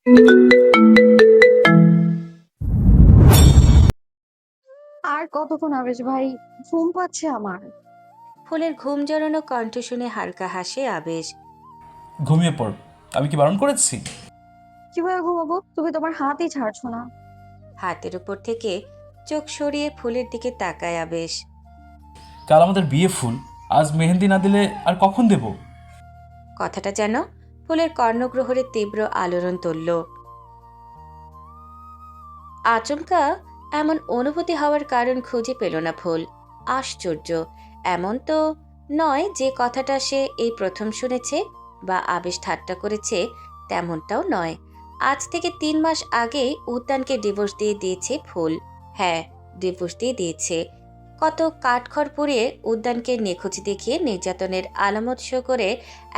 আর কতক্ষণ আবেশ ভাই? ঘুম পাচ্ছে আমার। ফুলের ঘুম জড়ানো কণ্ঠ শুনে হালকা হাসে আবেশ। ঘুমিয়ে পড়। আমি কি বারণ করেছি? কিভাবে ঘুমাবো? তুমি তোমার হাতই ছাড়ছো না। হাতের উপর থেকে চোখ সরিয়ে ফুলের দিকে তাকায় আবেশ। কাল আমাদের বিয়ে ফুল, আজ মেহেন্দি না দিলে আর কখন দেব? কথাটা যেন ফুলের কর্ণগ্রহরে তীব্র আলোড়ন তুলল। আচমকা এমন অনুভূতি হওয়ার কারণ খুঁজে পেল না ফুল। আশ্চর্য, এমন তো নয় যে কথাটা সে এই প্রথম শুনেছে বা আবেশ ঠাট্টা করেছে, তেমনটাও নয়। আজ থেকে ৩ মাস আগেই উদ্যানকে ডিভোর্স দিয়ে দিয়েছে ফুল। হ্যাঁ, ডিভোর্স দিয়ে দিয়েছে। কত কাঠখড় পুড়িয়ে উদ্যানকে নিখোঁজ দেখিয়ে নির্যাতনের আলামত শো করে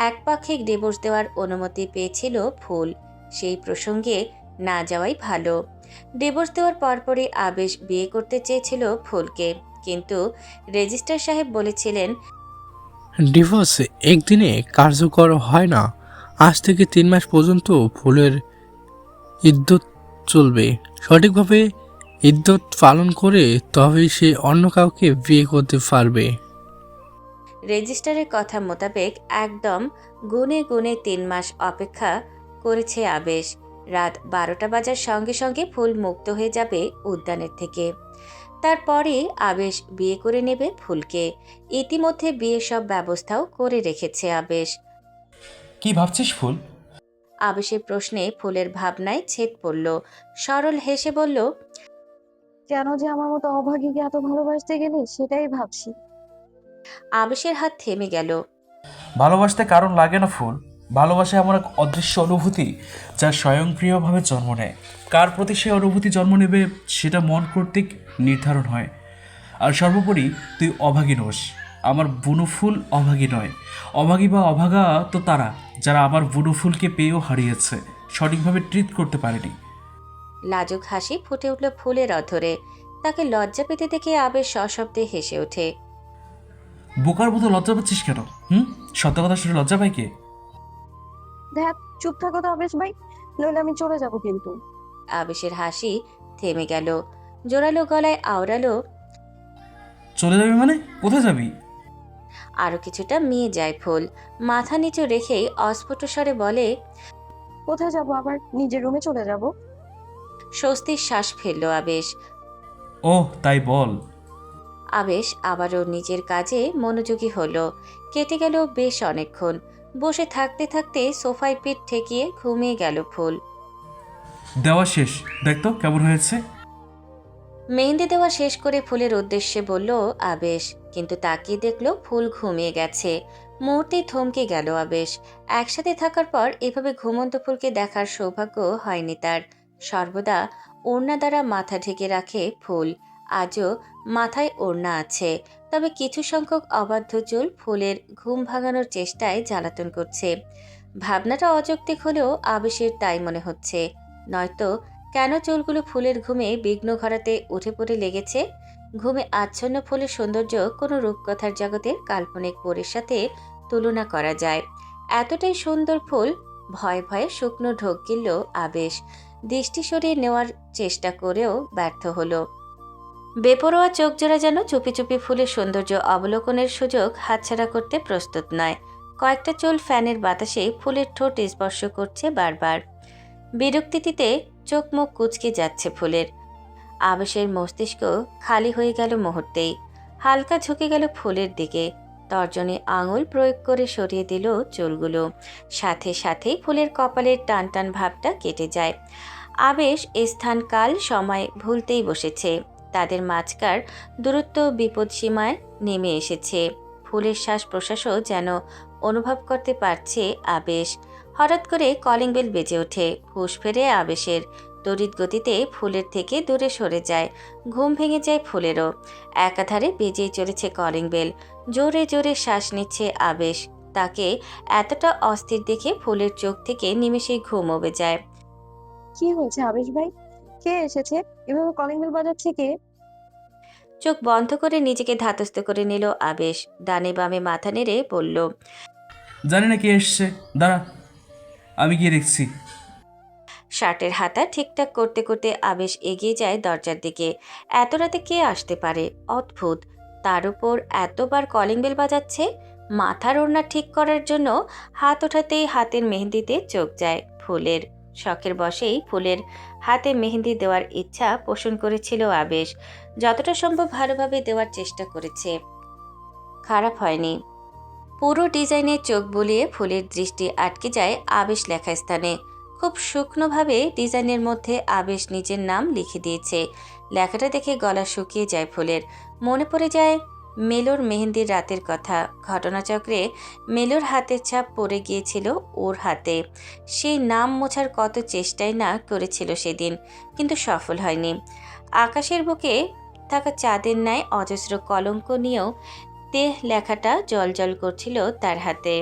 একপাক্ষিক ডিভোর্স দেওয়ার অনুমতি পেয়েছিল ফুল। সেই প্রসঙ্গে না যাওয়াই ভালো। ডিভোর্স দেওয়ার পরপরই আবেশ বিয়ে করতে চেয়েছিল ফুলকে, কিন্তু রেজিস্ট্রার সাহেব বলেছিলেন ডিভোর্স একদিনে কার্যকর হয় না। আজ থেকে 3 মাস পর্যন্ত ফুলের ইদ্যত চলবে। সঠিকভাবে ইদ্যত পালন করে তবেই সে অন্য কাউকে বিয়ে করতে পারবে। রেজিস্ট্রারের কথা মোতাবেক একদম গুনে গুনে ৩ মাস অপেক্ষা করেছে আবেশ। রাত ১২টা বাজার সঙ্গে সঙ্গে ফুল মুক্ত হয়ে যাবে উদ্যানের থেকে। তারপরে আবেশ বিয়ে করে নেবে ফুলকে। ইতিমধ্যে বিয়ের সব ব্যবস্থাও করে রেখেছে আবেশ। কি ভাবছিস ফুল? আবেশের প্রশ্নে ফুলের ভাবনায় ছেদ পড়ল। সরল হেসে বলল, কেন যে আমার মতো অভাগীকে এত ভালোবাসতে গেলে সেটাই ভাবছি। আবেশের হাত থেমে গেল। ভালোবাসতে কারণ লাগে না ফুল। ভালোবাসা এমন এক অদৃশ্য অনুভূতি যা স্বয়ংক্রিয়ভাবে জন্ম নেয়। কার প্রতি সে অনুভূতি জন্ম নেবে সেটা মন কর্তৃক নির্ধারণ হয়। আর সর্বোপরি তুই অভাগী নোস, আমার বুনো ফুল অভাগী নয়। অভাগী বা অভাগা তো তারা যারা আমার বুনো ফুলকে পেয়েও হারিয়েছে, সঠিকভাবে ট্রিট করতে পারেনি। লাজুক হাসি ফুটে উঠল ফুলের অধরে। তাকে লজ্জা পেতে দেখে আবেশ সশব্দে হেসে ওঠে। বোকার মতো লজ্জা পাচ্ছিস কেন? সত্য কথা শুনে লজ্জা পাই কে? দেখ, চুপ থাকো তো আবেশ ভাই, নইলে আমি চলে যাব কিন্তু। আবেশের হাসি থেমে গেল। জোরালো গলায় আওড়ালো, চলে যাবি মানে? কোথায় যাবি? আরো কিছুটা মিয়ে যায় ফুল। মাথা নিচু রেখেই অস্ফুট স্বরে বলে, কোথায় যাব আবার? নিজের রুমে চলে যাব। স্বস্তির শ্বাস ফেলল আবেশ। ওহ, তাই বল। আবেশ আবারও নিজের কাজে মনোযোগী হলো। কেটে গেল বেশ অনেকক্ষণ। বসে থাকতে থাকতে সোফায় পিঠ ঠেকিয়ে ঘুমিয়ে গেল ফুল। দেওয়া শেষ, দেখ তো কেমন হয়েছে। মেহেন্দি দেওয়া শেষ করে ফুলের উদ্দেশ্যে বলল আবেশ, কিন্তু তাকিয়ে দেখলো ফুল ঘুমিয়ে গেছে। মুহূর্তেই থমকে গেল আবেশ। একসাথে থাকার পর এভাবে ঘুমন্ত ফুলকে দেখার সৌভাগ্য হয়নি তার। সর্বদা ওড়না দ্বারা মাথা ঢেকে রাখে ফুল। আজও মাথায় ওড়না আছে, তবে কিছু সংখ্যক অবাধ্য চুল ফুলের ঘুম ভাঙানোর চেষ্টায় জ্বালাতন করছে। ভাবনাটা অযৌক্তিক হলেও আবেশের তাই মনে হচ্ছে। নয়তো কেন চুলগুলো ফুলের ঘুমে বিঘ্ন ঘটাতে উঠে পড়ে লেগেছে? ঘুমে আচ্ছন্ন ফুলের সৌন্দর্য কোনো রূপকথার জগতের কাল্পনিক পরীর সাথে তুলনা করা যায়। এতটাই সুন্দর ফুল। ভয়ে ভয়ে শুকনো ঢোক গিলল আবেশ। দৃষ্টি সরিয়ে নেওয়ার চেষ্টা করেও ব্যর্থ হলো। বেপরোয়া চোখজোড়া যেন চুপি চুপি ফুলের সৌন্দর্য অবলোকনের সুযোগ হাতছাড়া করতে প্রস্তুত নয়। কয়েকটা চুল ফ্যানের বাতাসে ফুলের ঠোঁট স্পর্শ করছে বারবার। বিরক্তিতে চোখ মুখ কুঁচকে যাচ্ছে ফুলের। আবেশের মস্তিষ্ক খালি হয়ে গেল মুহূর্তেই। হালকা ঝুঁকে গেল ফুলের দিকে। তর্জনী আঙুল প্রয়োগ করে সরিয়ে দিল চুলগুলো। সাথে সাথেই ফুলের কপালের টান টান ভাবটা কেটে যায়। আবেশ স্থান কাল সময় ভুলতেই বসেছে। তাদের মাঝকার দূরত্ব বিপদসীমায় নেমে এসেছে। ফুলের শ্বাস প্রশ্বাসও যেন অনুভব করতে পারছে আবেশ। হঠাৎ করে কলিং বেল বেজে ওঠে। হুঁশ ফেরে আবেশের। তড়িৎ গতিতে ফুলের থেকে দূরে সরে যায়। ঘুম ভেঙে যায় ফুলেরও। একাধারে বেজেই চলেছে কলিং বেল। জোরে জোরে শ্বাস নিচ্ছে আবেশ। তাকে এতটা অস্থির দেখে ফুলের চোখ থেকে নিমেষেই ঘুম উবে যায়। কি হয়েছে আবেশ ভাই? কে এসেছে? এভাবে কলিং বেল বাজাচ্ছে কে? চোখ বন্ধ করে নিজেকে ধাতস্থ করে নিল আবেশ। ডানে বামে মাথা নেড়ে বলল, জানি না কে এসছে, দাঁড়া, আমি গিয়ে দেখছি। শার্টের হাতা ঠিকঠাক করতে করতে আবেশ এগিয়ে যায় দরজার দিকে। এত রাতে কে আসতে পারে? অদ্ভুত। তার উপর এতবার কলিং বেল বাজাচ্ছে। মাথার ওড়না ঠিক করার জন্য হাত ওঠাতেই হাতের মেহেন্দিতে চোখ যায় ফুলের। শখের বশেই ফুলের হাতে মেহেন্দি দেওয়ার ইচ্ছা পোষণ করেছিল আবেশ। যতটা সম্ভব ভালোভাবে দেওয়ার চেষ্টা করেছে, খারাপ হয়নি। পুরো ডিজাইনে চোখ বুলিয়ে ফুলের দৃষ্টি আটকে যায় আবেশ লেখা স্থানে। খুব শুকনোভাবে ডিজাইনের মধ্যে আবেশ নিজের নাম লিখে দিয়েছে। লেখাটা দেখে গলা শুকিয়ে যায় ফুলের। মনে পড়ে যায় মেলোর মেহেন্দির রাতের কথা। ঘটনাচক্রে মেলোর হাতের ছাপ পড়ে গিয়েছিল ওর হাতে। সেই নাম মোছার কত চেষ্টাই না করেছিল সেদিন, কিন্তু সফল হয়নি। আকাশের বুকে থাকা চাঁদের ন্যায় অজস্র কলঙ্ক নিয়েও দেহ লেখাটা জলজল করছিল তার হাতে।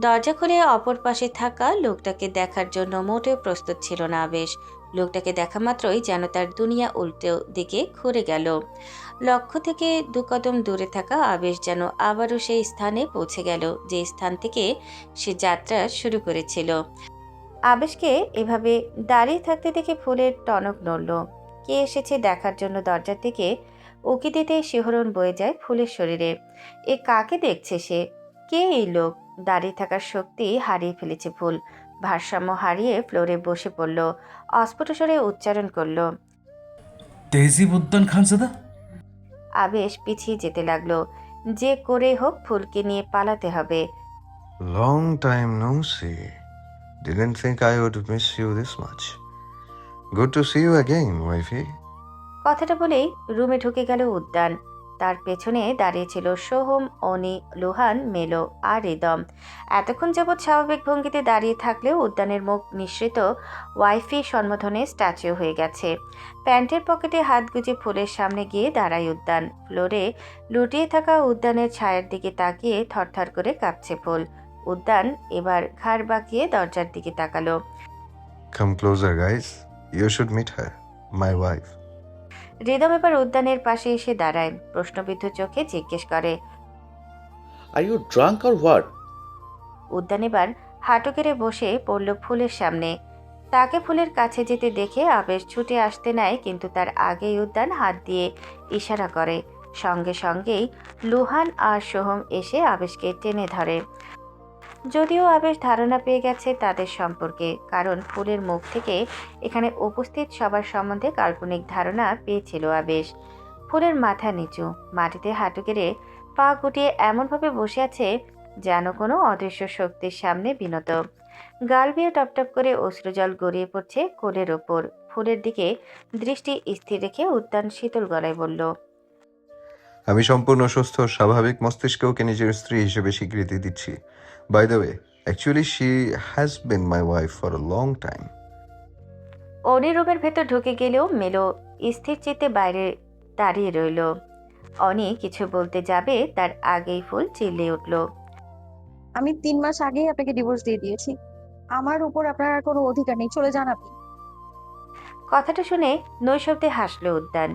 দরজা খুলে অপর পাশে থাকা লোকটাকে দেখার জন্য মোটেও প্রস্তুত ছিল না আবেশ। লোকটাকে দেখা মাত্রই যেন তার দুনিয়া উল্টো দিকে ঘুরে গেল। লক্ষ্য থেকে 2 কদম দূরে থাকা আবেশ যেন আবারও সেই স্থানে পৌঁছে গেল যে স্থান থেকে সে যাত্রা শুরু করেছিল। আবেশকে এভাবে দাঁড়িয়ে থাকতে দেখে ফুলের টনক নড়ল। কে এসেছে দেখার জন্য দরজার দিকে উকি দিতে শিহরণ বয়ে যায় ফুলের শরীরে। এ কাকে দেখছে সে? কে এই লোক? দাঁড়িয়ে থাকার শক্তি হারিয়ে ফেলেছে ফুল। ভারসাম্য হারিয়ে ফ্লোরে বসে পড়ল। অস্ফুট স্বরে উচ্চারণ করল। তেহজিব উদ্দান খানজাদা। আবেশ পিছিয়ে যেতে লাগলো। যে করে হোক ফুলকে নিয়ে পালাতে হবে। Long time no see. Didn't think I would miss you this much. Good to see you again, wifey. কথাটা বলেই রুমে ঢুকে গেল উদ্যান। তার পেছনে দাঁড়িয়েছিল সোহম, অনি, লোহান, মেলো আর রিদম। এতক্ষণ যাবৎ স্বাভাবিক ভঙ্গিতে দাঁড়িয়ে থাকলেও উদ্যানের মুখ নিঃসৃত ওয়াইফি সম্বোধনে স্ট্যাচু হয়ে গেছে। প্যান্টের পকেটে হাত গুজে ফুলের সামনে গিয়ে দাঁড়ায় উদ্যান। ফ্লোরে লুটিয়ে থাকা উদ্যানের ছায়ার দিকে তাকিয়ে থরথর করে কাঁপছে ফুল। উদ্যান এবার ঘাড় বাঁকিয়ে দরজার দিকে তাকালো। Come closer, guys. You should meet her, my wife. Rhythm এবার উদ্যানের পাশে এসে দাঁড়ায়। প্রশ্নবিদ্ধ চোখে জিজ্ঞেস করে, Are you drunk or what? উদ্যান এবার হাঁটু গেড়ে বসে পড়ল ফুলের সামনে। তাকে ফুলের কাছে যেতে দেখে আবেশ ছুটে আসতে নেয়, কিন্তু তার আগেই উদ্যান হাত দিয়ে ইশারা করে। সঙ্গে সঙ্গেই লুহান আর সোহম এসে আবেশকে টেনে ধরে। যদিও আবেশ ধারণা পেয়ে গেছে তাদের সম্পর্কে, কারণ ফুলের মুখ থেকে এখানে উপস্থিত সবার সম্বন্ধে কাল্পনিক ধারণা পেয়েছিল আবেশ। ফুলের মাথা নিচু, মাটিতে হাঁটু গেড়ে পা গুটিয়ে এমনভাবে বসে আছে যেন কোনো অদৃশ্য শক্তির সামনে বিনত। গাল বেয়ে টপটপ করে অশ্রুজল গড়িয়ে পড়ছে কোলের ওপর। ফুলের দিকে দৃষ্টি স্থির রেখে উদ্যান শীতল গলায় বলল, আমি সম্পূর্ণ সুস্থ স্বাভাবিক মস্তিষ্কে ওকে নিজের স্ত্রী হিসেবে স্বীকৃতি দিচ্ছি। By the way, actually she has been my wife for a long time. অনি রুমের ভেতর ঢুকে গেলেও মেলো স্থির চিত্তে বাইরে দাঁড়িয়ে রইল। অনি কিছু বলতে যাবে তার আগেই ফুল চিল্লিয়ে উঠল, আমি 3 মাস আগেই আপনাকে ডিভোর্স দিয়ে দিয়েছি। আমার উপর আপনার আর কোনো অধিকার নেই, চলে যান আপনি। কথাটা শুনে নৈশব্দে হাসল উদ্যান।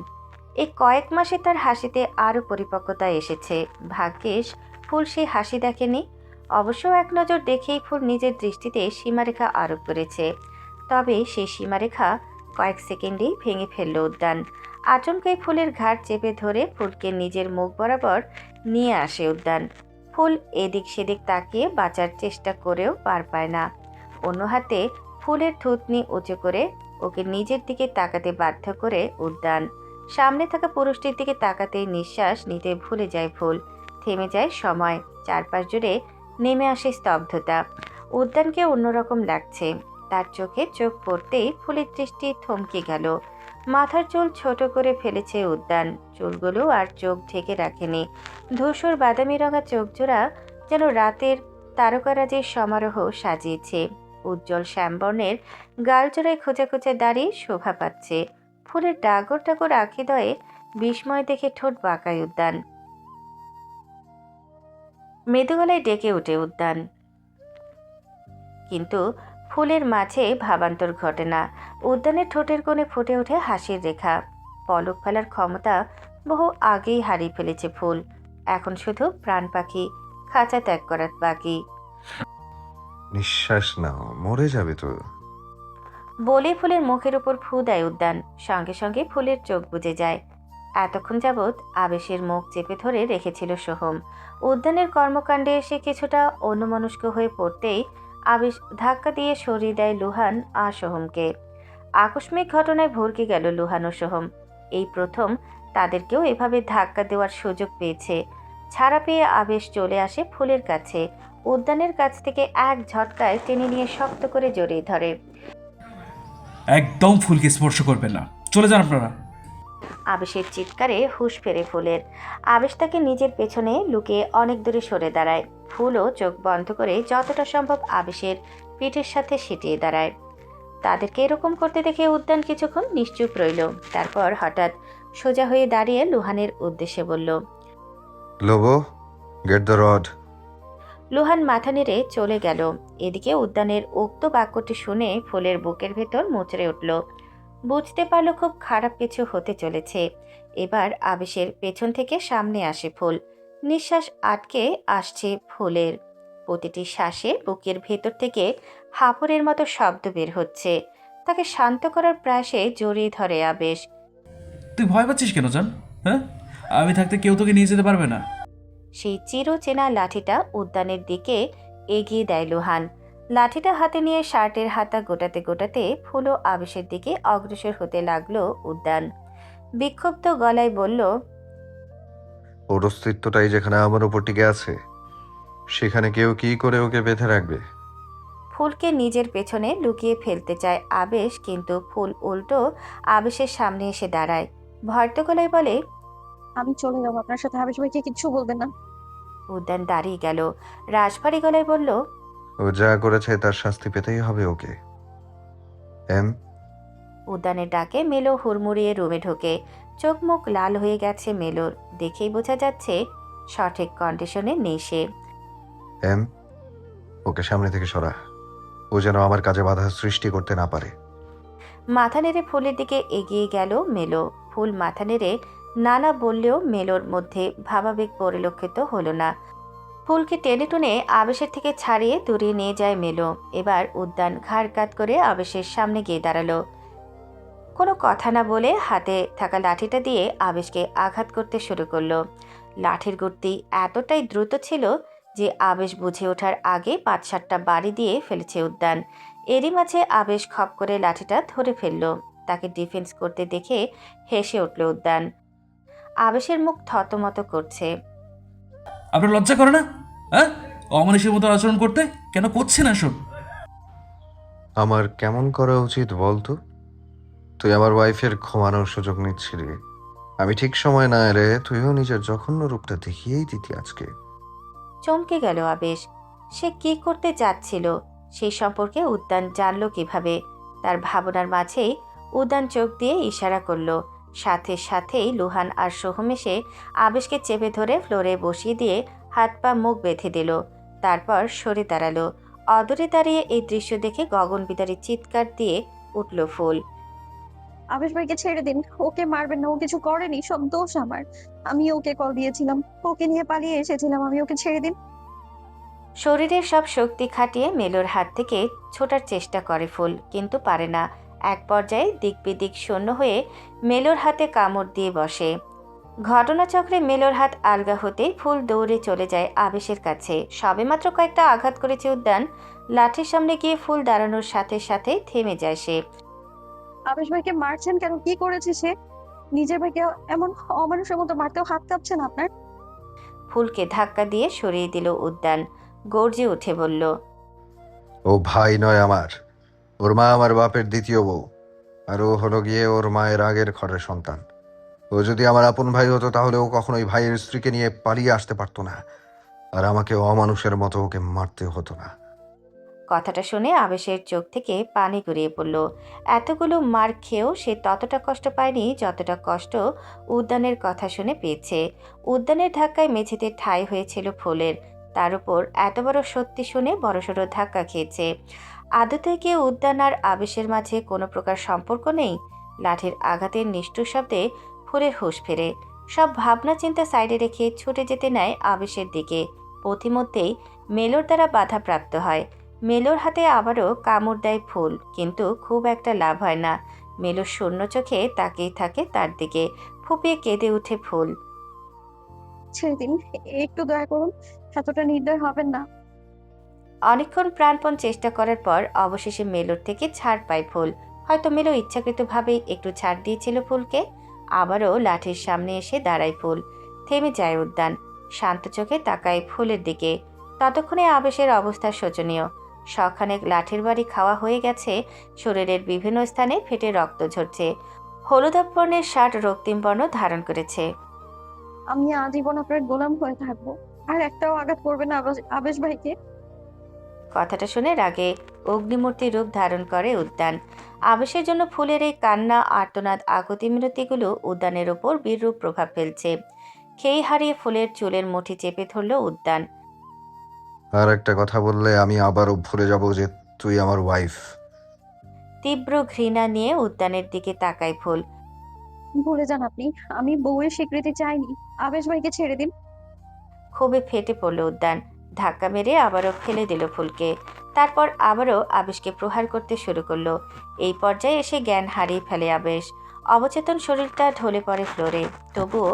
এই কয়েক মাসে তার হাসিতে আরও পরিপক্কতা এসেছে। ভাগ্যিস ফুল সেই হাসি দেখেনি। অবশ্য এক নজর দেখেই ফুল নিজের দৃষ্টিতে সীমারেখা আরোপ করেছে। তবে সেই সীমারেখা কয়েক সেকেন্ডেই ভেঙে ফেলল উদ্যান। আচমকাই ফুলের ঘাড় চেপে ধরে ফুলকে নিজের মুখ বরাবর নিয়ে আসে উদ্যান। ফুল এদিক সেদিক তাকিয়ে বাঁচার চেষ্টা করেও পার পায় না। অন্য হাতে ফুলের থুতনি উঁচু করে ওকে নিজের দিকে তাকাতে বাধ্য করে উদ্যান। সামনে থাকা পুরুষটির দিকে তাকাতেই নিঃশ্বাস নিতে ভুলে যায় ফুল। থেমে যায় সময়। চারপাশ জুড়ে নেমে আসে স্তব্ধতা। উদ্যানকে অন্যরকম লাগছে। তার চোখে চোখ পড়তেই ফুলের দৃষ্টি থমকে গেল। মাথার চুল ছোট করে ফেলেছে উদ্যান। চুলগুলো আর চোখ ঢেকে রাখেনি। ধূসর বাদামি রঙা চোখজোড়া যেন রাতের তারকারাজের সমারোহ সাজিয়েছে। উজ্জ্বল শ্যামবর্ণের গালজোড়ায় খোঁচা খোঁচা দাড়ি শোভা পাচ্ছে। ফুলের ডাগর ডাগর আখিদয়ে বিস্ময় দেখে ঠোঁট বাঁকায় উদ্যান। মৃদু গলায় ডেকে ওঠে উদ্যান, কিন্তু ফুলের মাঝে ভাবান্তর ঘটে না। উদ্যানের ঠোঁটের কোণে ফুটে ওঠে হাসির রেখা। পলক ফেলার ক্ষমতা বহু আগেই হারিয়ে ফেলেছে ফুল। এখন শুধু প্রাণ পাখি খাঁচা ত্যাগ করার বাকি। নিঃশ্বাস নাও, মরে যাবে তো। বলে ফুলের মুখের উপর ফু দেয় উদ্যান। সঙ্গে সঙ্গে ফুলের চোখ বুজে যায়। এতক্ষণ যাবৎ আবেশের মুখ চেপে ধরে রেখেছিল সোহম। উদ্যানের কর্মকাণ্ডে এসে কিছুটা অন্যমনস্ক হয়ে পড়তেই আবেশ ধাক্কা দিয়ে সরিয়ে দেয় লুহান আর সোহমকে। আকস্মিক ঘটনায় ভরকে গেল লুহান ও সোহম। এই প্রথম তাদেরকেও এভাবে ধাক্কা দেওয়ার সুযোগ পেয়েছে। ছাড়া পেয়ে আবেশ চলে আসে ফুলের কাছে। উদ্যানের কাছ থেকে এক ঝটকায় টেনে নিয়ে শক্ত করে জড়িয়ে ধরে। একদম ফুলকে স্পর্শ করবেন না, চলে যান আপনারা। আবেশের চিৎকারে হুঁশ ফেরে ফুলের। আবেশ তাকে নিজের পেছনে লুকিয়ে অনেক দূরে সরে দাঁড়ায়। ফুলও চোখ বন্ধ করে যতটা সম্ভব আবেশের পিঠের সাথে সিটিয়ে দাঁড়ায়। তাদেরকে এরকম করতে দেখে উদ্যান কিছুক্ষণ নিশ্চুপ রইল। তারপর হঠাৎ সোজা হয়ে দাঁড়িয়ে লুহানের উদ্দেশ্যে বলল। লোবো, গেট দ্য রড। লুহান মাথা নেড়ে চলে গেল। এদিকে উদ্যানের উক্ত বাক্যটি শুনে ফুলের বুকের ভেতর মুচড়ে উঠল। বুঝতে পারল খুব খারাপ কিছু হতে চলেছে। এবার আবেশের পেছন থেকে সামনে আসে ফুল। নিঃশ্বাস আটকে আসছে ফুলের। প্রতিটি শ্বাসে বুকের ভেতর থেকে হাঁফড়ের মতো শব্দ বের হচ্ছে। তাকে শান্ত করার প্রয়াসে জড়িয়ে ধরে আবেশ। তুই ভয় পাচ্ছিস কেন জান? হ্যাঁ, আমি থাকতে কেউ তোকে নিয়ে যেতে পারবে না। সেই চিরচেনা লাঠিটা উদ্যানের দিকে এগিয়ে দেয় লুহান। লাঠিটা হাতে নিয়ে শার্টের হাতা গোটাতে গোটাতে ফুল আবেশের দিকে অগ্রসর হতে লাগলো উদ্যান। বিক্ষুব্ধ গলায় বলল। ওর অস্তিত্বটাই যেখানে আমার উপর টিকে আছে, সেখানে কেউ কি করে ওকে বেঁধে রাখবে? ফুলকে নিজের পেছনে লুকিয়ে ফেলতে চায় আবেশ, কিন্তু ফুল উল্টো আবেশের সামনে এসে দাঁড়ায়। ভয়ত গলায় বলে। আমি চলে যাবো আপনার সাথে, আবেশ ভাইকে কিচ্ছু বলবেন না। উদ্যান দাঁড়িয়ে গেল। রাশভারী গলায় বলল। ও যা করেছে তার শাস্তি পেতেই হবে ওকে। এম। উদ্যানের ডাকে মেলো হুড়মুড়িয়ে রুমে ঢোকে। চোখ মুখ লাল হয়ে গেছে মেলোর। দেখেই বোঝা যাচ্ছে সঠিক কন্ডিশনে নেই সে। এম, ওকে সামনে থেকে সরা। ও যেন আমার কাজে বাধা সৃষ্টি করতে না পারে। মাথা নেড়ে ফুলের দিকে এগিয়ে গেল মেলো। ফুল মাথা নেড়ে নানা বললেও মেলোর মধ্যে ভাবাবেগ পরিলক্ষিত হলো না। ফুলকে টেনে টুনে আবেশের থেকে ছাড়িয়ে দূরিয়ে নিয়ে যায় মেলো। এবার উদ্যান ঘাড় কাত করে আবেশের সামনে গিয়ে দাঁড়ালো। কোনো কথা না বলে হাতে থাকা লাঠিটা দিয়ে আবেশকে আঘাত করতে শুরু করলো। লাঠির গতি এতটাই দ্রুত ছিল যে আবেশ বুঝে ওঠার আগে ৫-৭টা বাড়ি দিয়ে ফেলেছে উদ্যান। এরই মাঝে আবেশ খপ করে লাঠিটা ধরে ফেলল। তাকে ডিফেন্স করতে দেখে হেসে উঠল উদ্যান। আবেশের মুখ থতমত করছে। আপনার লজ্জা করে না? হ্যাঁ, অমানুষের মতো আচরণ করতে কেন করছেন এসব? আমার কেমন করা উচিত বলতো? তুই আমার ওয়াইফের ঘুমানোর সুযোগ নিচ্ছিলি। আমি ঠিক সময় না এলে তুইও নিজের জঘন্য রূপটা দেখিয়েই দিতি আজকে। চমকে গেল আবেশ। সে কি করতে যাচ্ছিল সেই সম্পর্কে উদ্যান জানল কিভাবে? তার ভাবনার মাঝেই উদ্যান চোখ দিয়ে ইশারা করল। সাথে সাথেই লুহান আর সোহম এসে আবেশকে চেপে ধরে ফ্লোরে বসিয়ে দিয়ে হাত পা মুখ বেঁধে দিল। তারপর সরে দাঁড়ালো। অদূরে দাঁড়িয়ে এই দৃশ্য দেখে গগনবিদারী চিৎকার দিয়ে উঠল ফুল। আবেশ ভাইকে ছেড়ে দিন, ওকে মারবেন না, ও কিছু করেনি, সব দোষ আমার। আমি ওকে কল দিয়েছিলাম, ওকে নিয়ে পালিয়ে এসেছিলাম, আমি ওকে ছেড়ে দিন। শরীরের সব শক্তি খাটিয়ে মেলোর হাত থেকে ছোটার চেষ্টা করে ফুল, কিন্তু পারে না। এক পর্যায়ে দিক বিদিক শূন্য হয়ে মেলোর হাতে কামড় দিয়ে বসে। ঘটনাচক্রে মেলোর হাত আলগা হতেই ফুল দৌড়ে চলে যায় আবেশের কাছে। সবেমাত্র কয়েকটা আঘাত করেছে উদ্যান। লাঠির সামনে গিয়ে ফুল দাঁড়ানোর সাথে সাথে থেমে যায় সে। আবেশ ভাইকে মারছেন কেন? কি করেছে সে? নিজের ভাইকে এমন অমানুষের মতো মারতেও হাত কাঁপছে না আপনার? ফুলকে ধাক্কা দিয়ে সরিয়ে দিল উদ্যান। গর্জে উঠে বলল। ও ভাই নয় আমার, ওর মা আমার বাপের দ্বিতীয় বউ, আর ও হলো গিয়ে ওর মায়ের আগের ঘরের সন্তান। ও যদি আমার আপন ভাই হতো তাহলে ও কখনোই ভাইয়ের স্ত্রীকে নিয়ে পালিয়ে আসতে পারতো না, আর আমাকে অমানুষের মতো ওকে মারতে হতো না। কথাটা শুনে আবেশের চোখ থেকে পানি গড়িয়ে পড়ল। এতগুলো মার খেয়েও সে ততটা কষ্ট পায়নি যতটা কষ্ট উদ্যানের কথা শুনে পেয়েছে। উদ্যানের ধাক্কায় মেঝেতে ঠাঁই হয়েছিল ফুলের। তার উপর এত বড় সত্যি শুনে বড়সড় ধাক্কা খেয়েছে। আদতে কি উদ্যান আর আবেশের মাঝে কোনো প্রকার সম্পর্ক নেই? লাঠির আঘাতের নিষ্ঠুর শব্দে ফুলের হুঁশ ফেরে। সব ভাবনা চিন্তা সাইডে রেখে ছুটে যেতে নেয় আবেশের দিকে। পথিমধ্যেই মেলোর দ্বারা বাধাপ্রাপ্ত হয়। মেলোর হাতে আবারও কামড় দেয় ফুল, কিন্তু খুব একটা লাভ হয় না। মেলো শূন্য চোখে তাকিয়ে থাকে তার দিকে। ফুপিয়ে কেঁদে উঠে ফুল। ছেড়ে দিন, একটু দয়া করুন, এতটা নির্দয় হবেন না। অনেকক্ষণ প্রাণপণ চেষ্টা করার পর অবশেষে মেলোর থেকে ছাড় পায় ফুল। হয়তো মেলো ইচ্ছাকৃতভাবেই একটু ছাড় দিয়েছিল ফুলকে। আবারও লাঠির সামনে এসে দাঁড়ায় ফুল। থেমে যায় উদ্যান। শান্ত চোখে তাকায় ফুলের দিকে। ততক্ষণে আবেশের অবস্থা শোচনীয়। শখানেক লাঠির বাড়ি খাওয়া হয়ে গেছে। শরীরের বিভিন্ন স্থানে ফেটে রক্ত ঝরছে। হলুদাভ বর্ণের শার্ট রক্তিম বর্ণ ধারণ করেছে। আমি আজীবন আপনার গোলাম হয়ে থাকবো, আর একটাও আঘাত করবেন না আবেশ ভাইকে। কথাটা শুনে রাগে অগ্নিমূর্তি রূপ ধারণ করে উদ্যান। আবেশের জন্য ফুলের এই কান্না, আর্তনাদ, আকুতি মিনতিগুলো উদ্যানের ওপর বিরূপ প্রভাব ফেলছে। খেই হারিয়ে ফুলের চুলের মুঠি চেপে ধরল উদ্যান। আর একটা কথা বললে আমি আবারও ভুলে যাব যে তুই আমার ওয়াইফ। তীব্র ঘৃণা নিয়ে উদ্যানের দিকে তাকায় ফুল। ভুলে যান আপনি, আমি বউয়ের স্বীকৃতি চাইনি। আবেশ ভাইকে ছেড়ে দিন। খুবই ফেটে পড়ল উদ্যান। ধাক্কা মেরে আবারও ফেলে দিল ফুলকে। তারপর আবারও আবেশকে প্রহার করতে শুরু করলো। এই পর্যায়ে এসে জ্ঞান হারিয়ে ফেলে আবেশ। অবচেতন শরীরটা ঢলে পড়ে ফ্লোরে। তবুও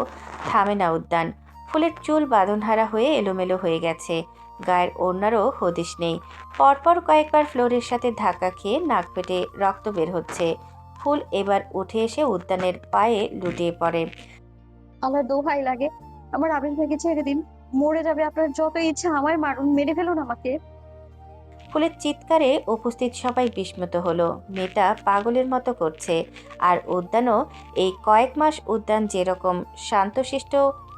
থামে না উদ্যান। ফুলের চুল বাঁধনহারা হয়ে এলোমেলো হয়ে গেছে। গায়ের ওড়নারও হদিশ নেই। পরপর কয়েকবার ফ্লোরের সাথে ধাক্কা খেয়ে নাক পেটে রক্ত বের হচ্ছে। ফুল এবার উঠে এসে উদ্যানের পায়ে লুটিয়ে পড়ে। আমার দোহাই লাগে, আমার আবেশ ভাইকে ছেড়ে দিন। মরে যাবে, আপনার যত ইচ্ছা আমায় মারুন, মেরে ফেলুন আমাকে। ফুলের চিৎকারে উপস্থিত সবাই বিস্মিত হলো। মেয়েটা পাগলের মতো করছে। আর উদ্যানও এই কয়েক মাস উদ্যান যেরকম শান্তশিষ্ট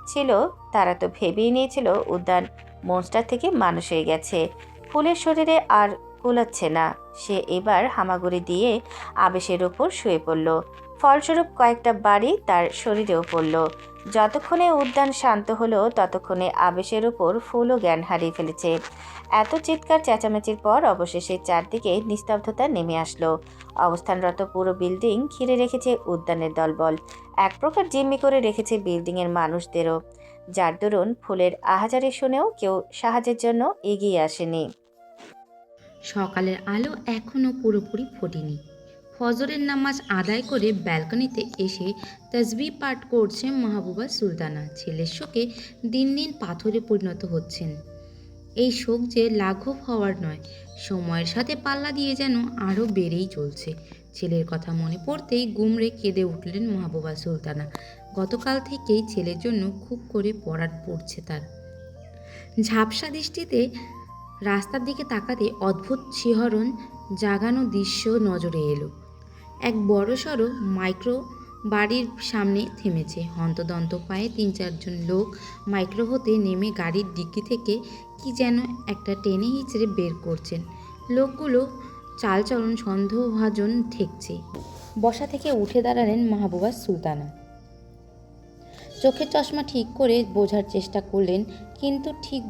ছিল, তারা তো ভেবেই নিয়েছিল উদ্যান মনস্টার থেকে মানুষ হয়ে গেছে। ফুলের শরীরে আর কুলাচ্ছে না। সে এবার হামাগুড়ি দিয়ে আবেশের ওপর শুয়ে পড়ল। ফলস্বরূপ কয়েকটা বাড়ি তার শরীরেও পড়ল। যতক্ষণে উদ্যান শান্ত হলো ততক্ষণে আবেশের ওপর ফুলও জ্ঞান হারিয়ে ফেলেছে। এত চিৎকার চেঁচামেচির পর অবশেষে চারদিকে নিস্তব্ধতা নেমে আসলো। অবস্থানরত পুরো বিল্ডিং ঘিরে রেখেছে উদ্যানের দলবল। এক প্রকার জিম্মি করে রেখেছে বিল্ডিংয়ের মানুষদেরও, যার দরুন ফুলের আহাজারি শুনেও কেউ সাহায্যের জন্য এগিয়ে আসেনি। সকালের আলো এখনও পুরোপুরি ফোটেনি। ফজরের নামাজ আদায় করে ব্যালকনিতে এসে তাসবিহ পাঠ করছে মাহবুবা সুলতানা। ছেলের শোকে দিন দিন পাথরে পরিণত হচ্ছেন। এই শোক যে লাঘব হওয়ার নয়, সময়ের সাথে পাল্লা দিয়ে যেন আরও বেড়েই চলছে। ছেলের কথা মনে পড়তেই গুমড়ে কেঁদে উঠলেন মাহবুবা সুলতানা। গতকাল থেকেই ছেলের জন্য খুব করে পড়ার পড়ছে তার। ঝাপসা দৃষ্টিতে রাস্তার দিকে তাকাতে অদ্ভুত শিহরণ জাগানো দৃশ্য নজরে এলো। এক বড়সড় মাইক্রো বাড়ির সামনে থেমেছে। হন্তদন্ত পায়ে ৩-৪ জন লোক মাইক্রো হতে নেমে গাড়ির ডিক্কি থেকে কি যেন একটা টেনে হিঁচড়ে বের করছেন। লোকগুলো চালচলন সন্দেহভাজন ঠেকছে। বসা থেকে উঠে দাঁড়ালেন মাহবুবা সুলতানা। চোখের চশমা ঠিক করে বোঝার চেষ্টা করলেন, কিন্তু ঠিক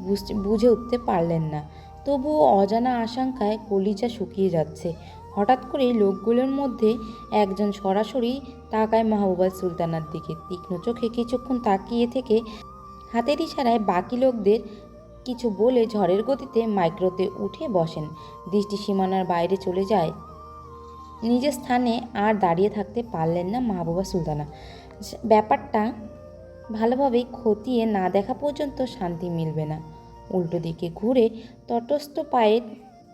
বুঝে উঠতে পারলেন না। তবুও অজানা আশঙ্কায় কলিজা শুকিয়ে যাচ্ছে। হঠাৎ করে লোকগুলোর মধ্যে একজন সরাসরি তাকায় মাহবুবা সুলতানার দিকে। তীক্ষ্ণ চোখে কিছুক্ষণ তাকিয়ে থেকে হাতের ইশারায় বাকি লোকদের কিছু বলে ঝড়ের গতিতে মাইক্রোতে উঠে বসেন। দৃষ্টি সীমানার বাইরে চলে যায়। নিজের স্থানে আর দাঁড়িয়ে থাকতে পারলেন না মাহবুবা সুলতানা। ব্যাপারটা ভালোভাবে খতিয়ে না দেখা পর্যন্ত শান্তি মিলবে না। উল্টো দিকে ঘুরে তটস্থ পায়ে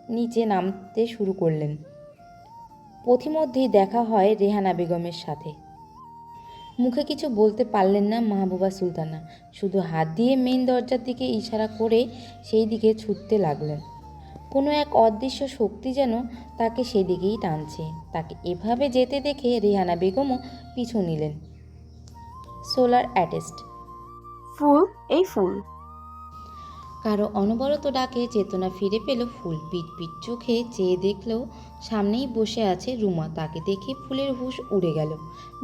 নিচে নামতে শুরু করলেন। পথিমধ্যেই দেখা হয় রেহানা বেগমের সাথে। মুখে কিছু বলতে পারলেন না মাহবুবা সুলতানা, শুধু হাত দিয়ে মেইন দরজার দিকে ইশারা করে সেই দিকে ছুটতে লাগলেন। কোনো এক অদৃশ্য শক্তি যেন তাকে সেদিকেই টানছে। তাকে এভাবে যেতে দেখে রেহানা বেগমও পিছু নিলেন। Solar attest. ফুল, এই ফুল। কারো অনবরত ডাকে চেতনা ফিরে পেল ফুল। পিট পিট চোখে চেয়ে দেখলেও সামনেই বসে আছে রুমা। তাকে দেখে ফুলের হুঁশ উড়ে গেল।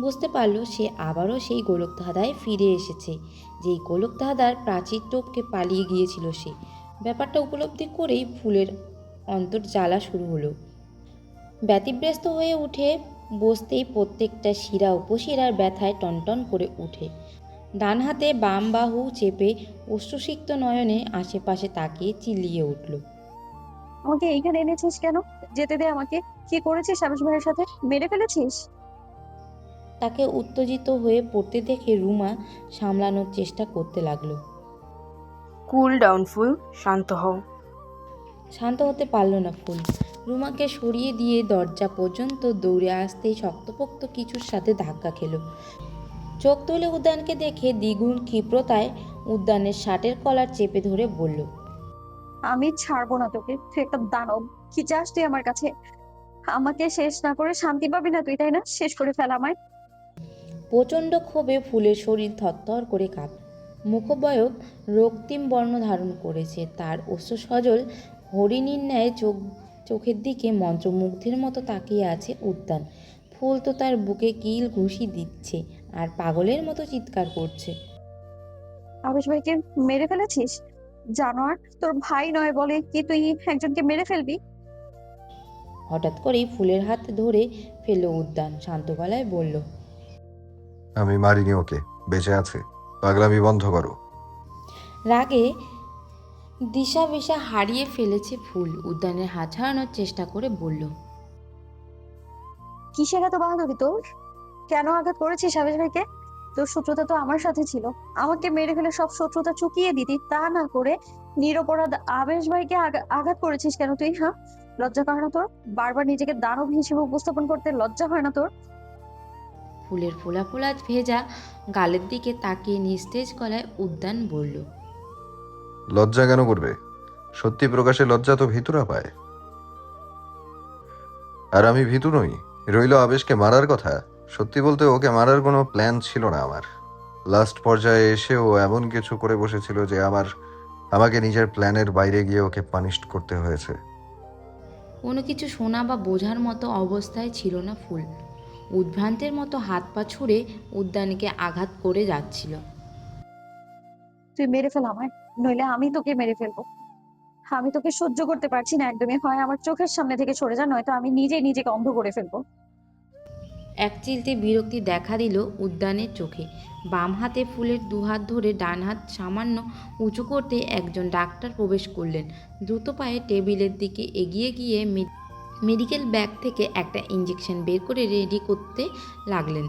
বুঝতে পারল সে আবারও সেই গোলকধাঁধায় ফিরে এসেছে, যেই গোলকধাঁধার প্রাচীর টপকে পালিয়ে গিয়েছিল সে। ব্যাপারটা উপলব্ধি করেই ফুলের অন্তর জ্বালা শুরু হলো। ব্যতিব্যস্ত হয়ে উঠে বসতেই প্রত্যেকটা শিরা উপশিরার ব্যথায় টনটন করে উঠে। ডান হাতে বাম বাহু চেপে অশ্রুসিক্ত নয়নে আশেপাশে তাকিয়ে চিল্লিয়ে উঠল। আমাকে এইখানে এনেছিস কেন? যেতে দে আমাকে। কি করেছিস আবিশ ভাইয়ের সাথে? মেরে ফেলেছিস? তাকে উত্তেজিত হয়ে পড়তে দেখে রুমা সামলানোর চেষ্টা করতে লাগলো। কুল ডাউন ফুল, শান্ত হও। শান্ত হতে পারল না ফুল। রুমাকে সরিয়ে দিয়ে দরজা পর্যন্ত দৌড়ে আসতেই শক্তপোক্ত কিছুর সাথে ধাক্কা খেলো। চোখ তুলে উদ্যানকে দেখে দ্বিগুণ ক্ষিপ্রতায় উদ্যানের শার্টের কলার চেপে ধরে বলল, আমি ছাড়বো না তোকে। তুই একটা দানব। কি চাস তুই আমার কাছে? আমাকে শেষ না করে শান্তি পাবি না তুই, তাই না? শেষ করে ফেল আমায়। প্রচণ্ড ক্ষোভে ফুলের শরীর থরথর করে কাঁপ, মুখবয়ব রক্তিম বর্ণ ধারণ করেছে। তার অশ্রু সজল হরিণীর ন্যায় চোখের দিকে মন্ত্রমুগ্ধের মতো তাকিয়ে আছে উদ্যান। ফুল তো তার বুকে কিল ঘুষি দিচ্ছে আর পাগলের মতো চিৎকার করছে। আবিশ ভাইকে মেরে ফেলেছিস? জানোয়ার, তোর ভাই নয় বলে কি তুই একজনকে মেরে ফেলবি? হঠাৎ করেই ফুলের হাত ধরে ফেলল উদ্যান, শান্ত গলায় বলল, আমি মারিনি ওকে, বেঁচে আছে। পাগলামি বন্ধ করো। রাগে দিশা বিশা হারিয়ে ফেলেছে ফুল। উদ্যানের হাত ছাড়ানোর চেষ্টা করে বলল, কিসের এত বাহাদুরি তোর? কেন আঘাত করেছিস আবিশ ভাইকে? তোর শত্রুতা তো আমার সাথে ছিল। আমাকে মেরে ফেলে সব শত্রুতা চুকিয়ে দিতি, তা না করে নিরপরাধ আবেশ ভাইকে আঘাত করেছিস কেন তুই? হ্যাঁ, লজ্জা করে না তোর? বারবার নিজেকে দানব হিসেবে উপস্থাপন করতে লজ্জা হয় না তোর? ফুলের ফোলা ফোলা ভেজা গালের দিকে তাকিয়ে নিস্তেজ গলায় উদ্যান বলল, লজ্জা কেন করবে? সত্যি প্রকাশে লজ্জা তো ভিতুরা পায়। আর আমি ভীতু নই। রইল আবেশকে মারার কথা। সত্যি বলতে ওকে মারার কোনো প্ল্যান ছিল না আমার। লাস্ট পর্যায়ে এসে ও এমন কিছু করে বসেছিল যে আমাকে নিজের প্ল্যানের বাইরে গিয়ে ওকে পানিশ করতে হয়েছে। কোনো কিছু শোনা বা বোঝার মতো অবস্থায় ছিল না ফুল। উদ্ভ্রান্তের মতো হাত পা ছুঁড়ে উদ্যানকে আঘাত করে যাচ্ছিল। তুই মেরে ফেল আমায়, নইলে আমি তোকে মেরে ফেলবো। আমি তোকে সহ্য করতে পারছি না একদমই। হয় আমার চোখের সামনে থেকে সরে যা, নয়তো আমি নিজেই নিজেকে অন্ধ করে ফেলবো। এক চিলতে বিরক্তি দেখা দিল উদ্যানের চোখে। বাম হাতে ফুলের দুহাত ধরে ডান হাত সামান্য উঁচু করতে একজন ডাক্তার প্রবেশ করলেন। দ্রুত পায়ে টেবিলের দিকে এগিয়ে গিয়ে মেডিকেল ব্যাগ থেকে একটা ইঞ্জেকশন বের করে রেডি করতে লাগলেন।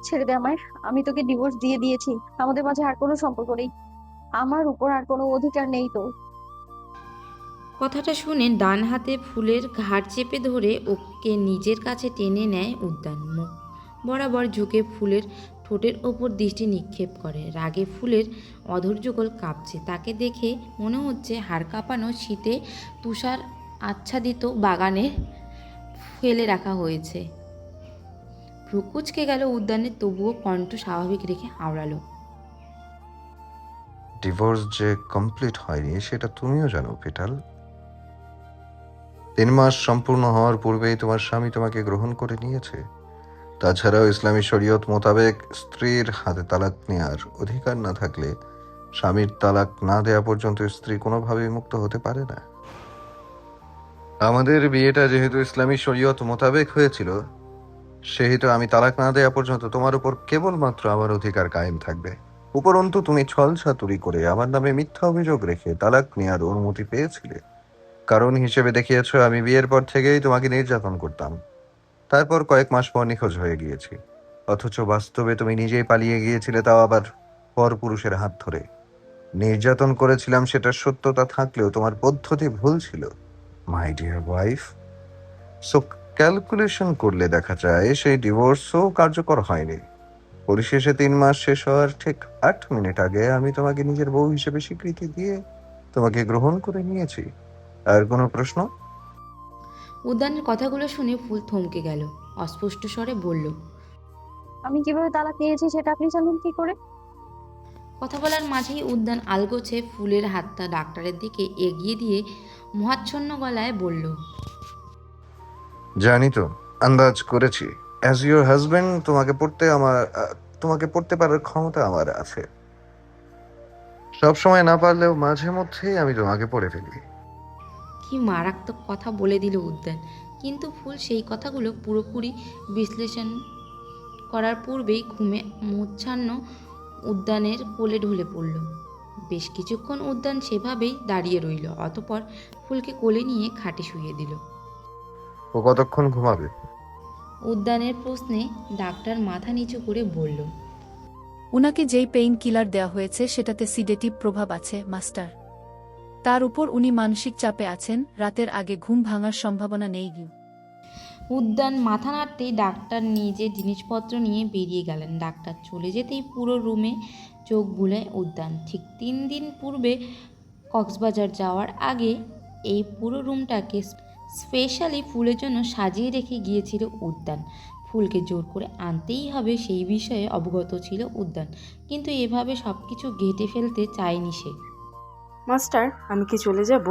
ছেড়ে দে আমায়। আমি তোকে ডিভোর্স দিয়ে দিয়েছি। আমাদের মাঝে আর কোনো সম্পর্ক নেই। আমার উপর আর কোনো অধিকার নেই তোর। কথাটা শুনে ডান হাতে ফুলের ঘাড় চেপে ধরে ওকে নিজের কাছে টেনে নেয় উদ্যান। মুখ বরাবর ঝুঁকে ফুলের ঠোঁটের ওপর দৃষ্টি নিক্ষেপ করে। রাগে ফুলের অধৈর্যগোল কাঁপছে। তাকে দেখে মনে হচ্ছে হাড় কাঁপানো শীতে তুষার আচ্ছাদিত বাগানে ফেলে রাখা হয়েছে। ভ্রুকুচকে গেল উদ্যানের, তবুও কণ্ঠ স্বাভাবিক রেখে আওড়ালো, ডিভোর্স যে কমপ্লিট হয়নি সেটা তুমিও জানো পেটাল। 3 মাস সম্পূর্ণ হওয়ার পূর্বেই তোমার স্বামী তোমাকে গ্রহণ করে নিয়েছে। তাছাড়াও ইসলামী শরীয়ত মোতাবেক স্ত্রীর হাতে তালাক নেওয়ার অধিকার না থাকলে স্বামীর তালাক না দেওয়া পর্যন্ত স্ত্রী কোনোভাবেই মুক্ত হতে পারে না। আমাদের বিয়েটা যেহেতু ইসলামী শরীয়ত মোতাবেক হয়েছিল, সেহেতু আমি তালাক না দেওয়া পর্যন্ত তোমার উপর কেবলমাত্র আমার অধিকার কায়েম থাকবে। উপরন্তু তুমি ছল ছাতুরি করে আমার নামে মিথ্যা অভিযোগ রেখে তালাক নেওয়ার অনুমতি পেয়েছিলে। কারণ হিসেবে দেখিয়েছ আমি বিয়ের পর থেকেই তোমাকে নির্যাতন করতাম। তারপর কয়েক মাস পর নিখোঁজ হয়ে গিয়েছি। অথচ বাস্তবে তুমি নিজেই পালিয়ে গিয়েছিলে, তাও আবার পরপুরুষের হাত ধরে। নির্যাতন করেছিলাম সেটার সত্যতা থাকলেও তোমার পদ্ধতি ভুল ছিল, my dear wife. So calculation করলে দেখা যায় সেই ডিভোর্সও কার্যকর হয়নি। পরিশেষে 3 মাস শেষ হওয়ার ঠিক 8 মিনিট আগে আমি তোমাকে নিজের বউ হিসেবে স্বীকৃতি দিয়ে তোমাকে গ্রহণ করে নিয়েছি। আর কোনো প্রশ্ন? উদ্যানের কথাগুলো শুনে ফুল থমকে গেল। অস্পষ্ট স্বরে বলল, আমি কিভাবে তালাক নিয়েছি সেটা আপনি জানেন কি করে? কথা বলার মাঝেই উদ্যান আলগোছে ফুলের হাতটা ডাক্তারের দিকে এগিয়ে দিয়ে মোহাচ্ছন্ন গলায় বলল, জানি তো, আন্দাজ করেছি। অ্যাজ ইউর হাজবেন্ড তোমাকে পড়তে পারার ক্ষমতা আমার আছে। সব সময় না পারলেও মাঝে মধ্যেই আমি তোমাকে পড়ে ফেলি। কি মারাত্মক কথা বলে দিল উদ্যান। কিন্তু ফুল সেই কথাগুলো পুরোপুরি বিশ্লেষণ করার পূর্বেই ঘুমে মোচ্ছান্ন উদ্যানের কোলে ঢলে পড়ল। বেশ কিছুক্ষণ উদ্যান সেভাবেই দাঁড়িয়ে রইল, অতপর ফুলকে কোলে নিয়ে খাটে শুইয়ে দিল। ও কতক্ষণ ঘুমাবে? উদ্যানের প্রশ্নে ডাক্তার মাথা নিচু করে বলল, উনাকে যেই পেইন কিলার দেওয়া হয়েছে সেটাতে সিডেটিভ প্রভাব আছে মাস্টার। তার উপর উনি মানসিক চাপে আছেন, রাতের আগে ঘুম ভাঙার সম্ভাবনা নেই। উদ্যান মাথা নাড়তেই ডাক্তার নিজে জিনিসপত্র নিয়ে বেরিয়ে গেলেন। ডাক্তার চলে যেতেই পুরো রুমে চোখ বুলায় উদ্যান। ঠিক 3 দিন পূর্বে কক্সবাজার যাওয়ার আগে এই পুরো রুমটাকে স্পেশালি ফুলের জন্য সাজিয়ে রেখে গিয়েছিল উদ্যান। ফুলকে জোর করে আনতেই হবে সেই বিষয়ে অবগত ছিল উদ্যান, কিন্তু এভাবে সব কিছু ঘেঁটে ফেলতে চায়নি সে। মাস্টার, আমি কি চলে যাব?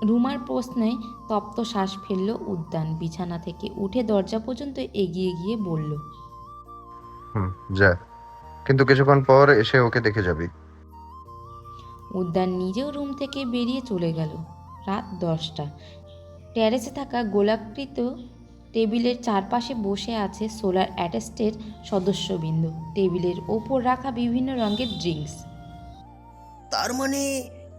রুমার প্রশ্নে তপ্ত শ্বাস ফেলল উদ্যান। বিছানা থেকে উঠে দরজা পর্যন্ত এগিয়ে গিয়ে বলল, যা, কিন্তু কিছুক্ষণ পর এসে ওকে দেখে যাবি। উদ্যান নিজেও রুম থেকে বেরিয়ে চলে গেল। রাত 10টা। টেরেসে থাকা গোলাকৃত টেবিলের চারপাশে বসে আছে সোলার অ্যাটেস্টের সদস্যবৃন্দ। টেবিলের ওপর রাখা বিভিন্ন রঙের ড্রিঙ্কস। তার মানে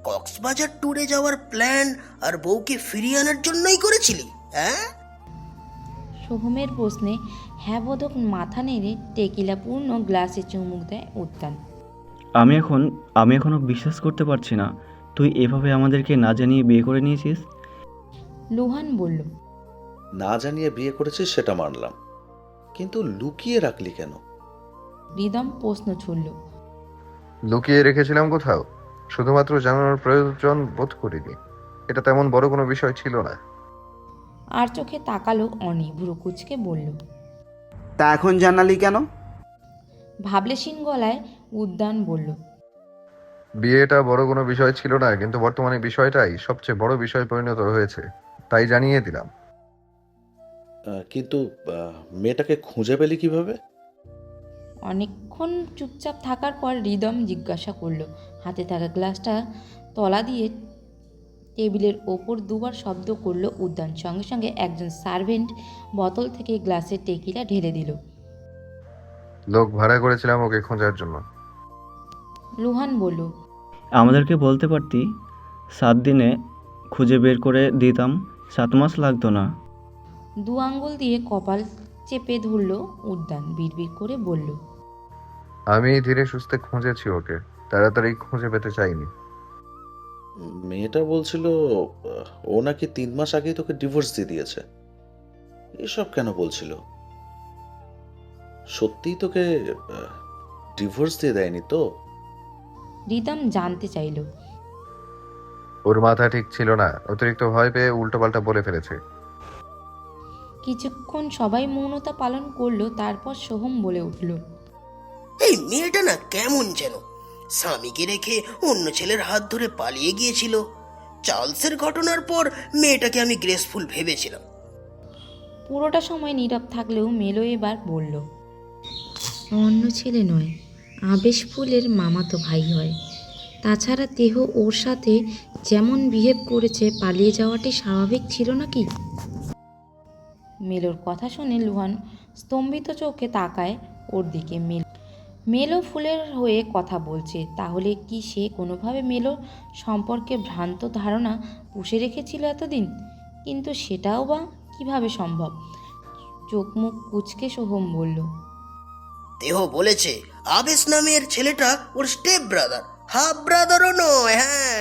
কক্সবাজার ট্যুরে যাওয়ার প্ল্যান আর বউকে ফিরিয়ে আনার জন্যই করেছিলি, হ্যাঁ? সোহমের প্রশ্নে হ্যাঁ বোধক মাথা নেড়ে টেকিলা পূর্ণ গ্লাসে চুমুক দেয় উদ্যান। আমি এখনো বিশ্বাস করতে পারছি না তুই এভাবে আমাদেরকে না জানিয়ে বিয়ে করে নিয়েছিস। লুহান বলল, না জানিয়ে বিয়ে করেছিস সেটা মানলাম, কিন্তু লুকিয়ে রাখলি কেন? রিদম প্রশ্ন ছুড়ল। লুকিয়ে রেখেছিলাম কোথাও, শুধুমাত্র জানানোর প্রয়োজন বোধ করিনি। এটা তেমন বড় কোনো বিষয় ছিল না। আর চোখে তাকালো অনি, ভ্রু কুঁচকে বলল, তা এখন জানালি কেন? ভাবলেশীন গলায় উদ্যান বলল, বিয়েটা বড় কোনো বিষয় ছিল না, কিন্তু বর্তমানে বিষয়টাই সবচেয়ে বড় বিষয় পরিণত হয়েছে, তাই জানিয়ে দিলাম। কিন্তু মেয়েটাকে খুঁজে পেলি কিভাবে? অনেকক্ষণ চুপচাপ থাকার পর রিদম জিজ্ঞাসা করলো। হাতে থাকা গ্লাসটা তলা দিয়ে টেবিলের ওপর দুবার শব্দ করলো উদ্যান। সঙ্গে সঙ্গে একজন সার্ভেন্ট বোতল থেকে গ্লাসে টেকিলা ঢেলে দিল। লোক ভাড়া করেছিলাম ওকে খোঁজার জন্য। লুহান বলল, আমাদেরকে বলতে পারতি, 7 দিনে খুঁজে বের করে দিতাম, 7 মাস লাগতো না। 2 আঙ্গুল দিয়ে কপাল চেপে ধরল উদ্যান, বিড়বিড় করে বলল, আমি ধীরে সুস্থে খুঁজেছি ওকে, তাড়াতাড়ি খুঁজে পেতে চাইনি। মেয়েটা বলছিল ও নাকি 3 মাস আগেই তোকে ডিভোর্স দিয়ে দিয়েছে। এসব কেন বলছিল? সত্যিই তোকে ডিভোর্স দিয়ে দেয়নি তো? রিদম জানতে চাইল। ওর মাথা ঠিক ছিল না, অতিরিক্ত ভয় পেয়ে উল্টোপাল্টা বলে ফেলেছে। কিছুক্ষণ সবাই মৌনতা পালন করলো, তারপর সোহম বলে উঠল, এই মেয়েটা না কেমন যেন, স্বামীকে রেখে অন্য ছেলের হাত ধরে পালিয়ে গিয়েছিল। চার্লসের ঘটনার পর মেয়েটাকে আমি গ্রেসফুল ভেবেছিলাম। পুরোটা সময় নীরব থাকলেও মেলো এবার বলল, অন্য ছেলে নয়, আবেশ ফুলের মামাতো ভাই হয়। তাছাড়া দেহ ওর সাথে যেমন বিহেভ করেছে, পালিয়ে যাওয়াটাই স্বাভাবিক ছিল নাকি? মেলোর কথা শুনে লুহান স্তম্ভিত চোখে তাকায় ওর দিকে। মেলো ফুলের হয়ে কথা বলছে, তাহলে কি সে কোনোভাবে মেলো সম্পর্কে ভ্রান্ত ধারণা পুষে রেখেছিল এতদিন? কিন্তু সেটাও বা কিভাবে সম্ভব? চোখ মুখ কুঁচকে সোহম বলল, দেহ বলেছে আবেশ নামের ছেলেটা ওর স্টেপ ব্রাদার, হাফ ব্রাদারও নয়। হ্যাঁ,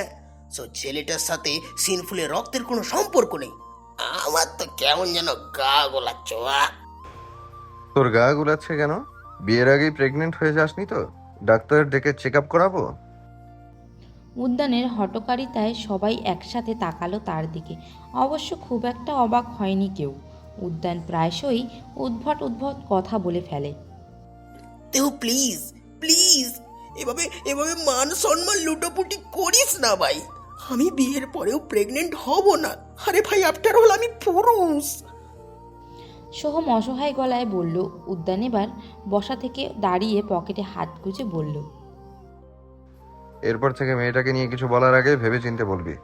সো ছেলেটার সাথে সিনফুলের রক্তের কোনো সম্পর্ক নেই। আমার তো কেমন যেন গা গোলাচ্ছ। তোর গা গুলাচ্ছে কেন? বিয়ের আগেই প্রেগনেন্ট হয়ে যাসনি তো? ডাক্তার ডেকে চেক আপ করাবো? উদ্যানের হটকারিতায় সবাই একসাথে তাকালো তার দিকে। অবশ্য খুব একটা অবাক হয়নি কেউ। উদ্যান প্রায়শই উদ্ভট উদ্ভট কথা বলে ফেলে। দেহ প্লিজ প্লিজ, এভাবে এভাবে মান সম্মান লুটোপুটি করিস না ভাই। আমি বিয়ের পরেও প্রেগনেন্ট হব না। আরে ভাই, আফটার অল আমি পুরুষ। সোহম অসহায় গলায় বলল। উদ্যান এবার বসা থেকে দাঁড়িয়ে পকেটে হাত গুজে বলল, এরপর থেকে মেয়েটাকে নিয়ে কিছু বলার আগে ভেবে চিন্তে বলবি।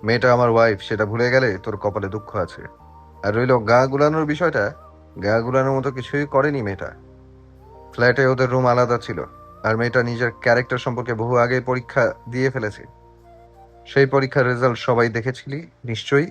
মেয়েটা আমার ওয়াইফ, সেটা ভুলে গেলে তোর কপালে দুঃখ আছে। আর রইল গা গুলানোর বিষয়টা, গা গুলানোর মতো কিছুই করেনি মেয়েটা। ফ্ল্যাটে ওদের রুম আলাদা ছিল, আর মেয়েটা নিজের ক্যারেক্টার সম্পর্কে বহু আগে পরীক্ষা দিয়ে ফেলেছে। সেই পরীক্ষার রেজাল্ট সবাই দেখেছিলি নিশ্চয়ই।